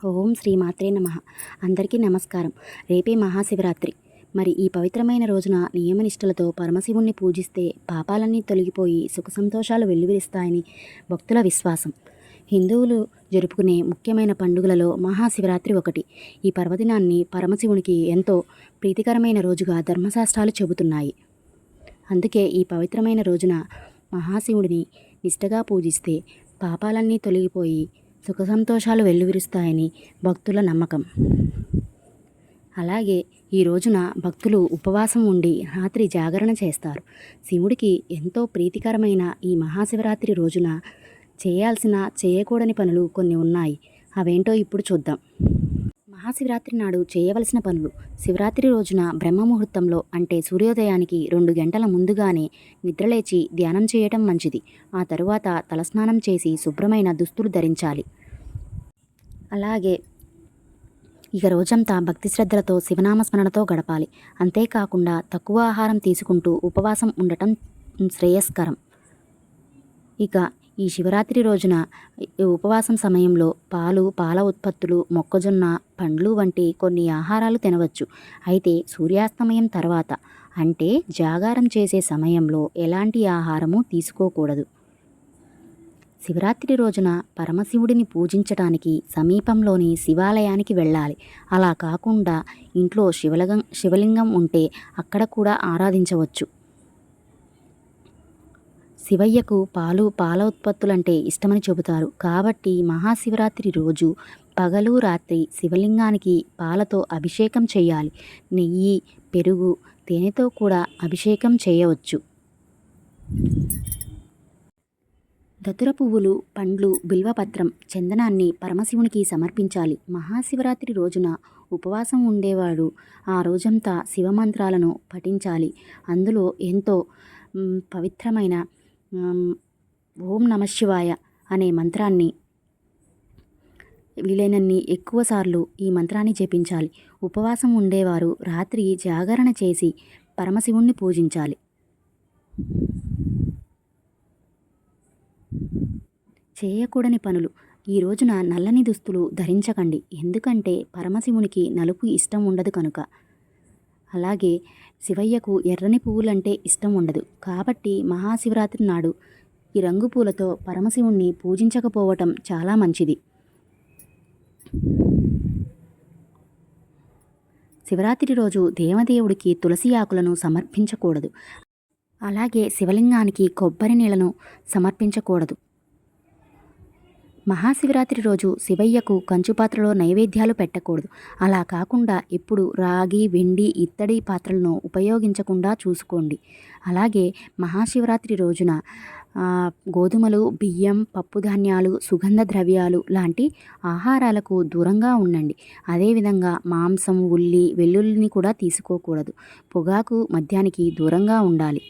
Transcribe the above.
ఓం శ్రీ మాత్రే నమః. అందరికీ నమస్కారం. రేపే మహాశివరాత్రి. మరి ఈ పవిత్రమైన రోజున నియమనిష్టలతో పరమశివుణ్ణి పూజిస్తే పాపాలన్నీ తొలగిపోయి సుఖ సంతోషాలు వెల్లువిరుస్తాయని భక్తుల విశ్వాసం. హిందువులు జరుపుకునే ముఖ్యమైన పండుగలలో మహాశివరాత్రి ఒకటి. ఈ పర్వదినాన్ని పరమశివునికి ఎంతో ప్రీతికరమైన రోజుగా ధర్మశాస్త్రాలు చెబుతున్నాయి. అందుకే ఈ పవిత్రమైన రోజున మహాశివుడిని నిష్టగా పూజిస్తే పాపాలన్నీ తొలగిపోయి సుఖ సంతోషాలు వెల్లువిరుస్తాయని భక్తుల నమ్మకం. అలాగే ఈ రోజున భక్తులు ఉపవాసం ఉండి రాత్రి జాగరణ చేస్తారు. శివుడికి ఎంతో ప్రీతికరమైన ఈ మహాశివరాత్రి రోజున చేయాల్సిన చేయకూడని పనులు కొన్ని ఉన్నాయి. అవేంటో ఇప్పుడు చూద్దాం. మహాశివరాత్రి నాడు చేయవలసిన పనులు. శివరాత్రి రోజున బ్రహ్మముహూర్తంలో అంటే సూర్యోదయానికి 2 గంటల ముందుగానే నిద్రలేచి ధ్యానం చేయటం మంచిది. ఆ తరువాత తలస్నానం చేసి శుభ్రమైన దుస్తులు ధరించాలి. అలాగే ఇక రోజంతా భక్తి శ్రద్ధలతో శివనామస్మరణతో గడపాలి. అంతేకాకుండా తక్కువ ఆహారం తీసుకుంటూ ఉపవాసం ఉండటం శ్రేయస్కరం. ఇక ఈ శివరాత్రి రోజున ఉపవాసం సమయంలో పాలు, పాల ఉత్పత్తులు, మొక్కజొన్న, పండ్లు వంటి కొన్ని ఆహారాలు తినవచ్చు. అయితే సూర్యాస్తమయం తర్వాత అంటే జాగారం చేసే సమయంలో ఎలాంటి ఆహారము తీసుకోకూడదు. శివరాత్రి రోజున పరమశివుడిని పూజించటానికి సమీపంలోని శివాలయానికి వెళ్ళాలి. అలా కాకుండా ఇంట్లో శివలింగం ఉంటే అక్కడ కూడా ఆరాధించవచ్చు. శివయ్యకు పాలు, పాల ఉత్పత్తులంటే ఇష్టమని చెబుతారు. కాబట్టి మహాశివరాత్రి రోజు పగలు రాత్రి శివలింగానికి పాలతో అభిషేకం చేయాలి. నెయ్యి, పెరుగు, తేనెతో కూడా అభిషేకం చేయవచ్చు. దతుర పువ్వులు, పండ్లు, బిల్వపత్రం, చందనాన్ని పరమశివునికి సమర్పించాలి. మహాశివరాత్రి రోజున ఉపవాసం ఉండేవాడు ఆ రోజంతా శివమంత్రాలను పఠించాలి. అందులో ఎంతో పవిత్రమైన ఓం నమఃశివాయ అనే మంత్రాన్ని వీలైనన్ని ఎక్కువసార్లు ఈ మంత్రాన్ని జపించాలి. ఉపవాసం ఉండేవారు రాత్రి జాగరణ చేసి పరమశివుణ్ణి పూజించాలి. చేయకూడని పనులు. ఈ రోజున నల్లని దుస్తులు ధరించకండి. ఎందుకంటే పరమశివునికి నలుపు ఇష్టం ఉండదు కనుక. అలాగే శివయ్యకు ఎర్రని పువ్వులంటే ఇష్టం ఉండదు. కాబట్టి మహాశివరాత్రి నాడు ఈ రంగు పూలతో పరమశివుణ్ణి పూజించకపోవటం చాలా మంచిది. శివరాత్రి రోజు దేవదేవుడికి తులసి ఆకులను సమర్పించకూడదు. అలాగే శివలింగానికి కొబ్బరి నీళ్లను సమర్పించకూడదు. మహాశివరాత్రి రోజు శివయ్యకు కంచుపాత్రలో నైవేద్యాలు పెట్టకూడదు. అలా కాకుండా ఎప్పుడు రాగి, వెండి, ఇత్తడి పాత్రలను ఉపయోగించకుండా చూసుకోండి. అలాగే మహాశివరాత్రి రోజున గోధుమలు, బియ్యం, పప్పుధాన్యాలు, సుగంధ ద్రవ్యాలు లాంటి ఆహారాలకు దూరంగా ఉండండి. అదేవిధంగా మాంసం, ఉల్లి, వెల్లుల్లిని కూడా తీసుకోకూడదు. పొగాకు, మద్యానికి దూరంగా ఉండాలి.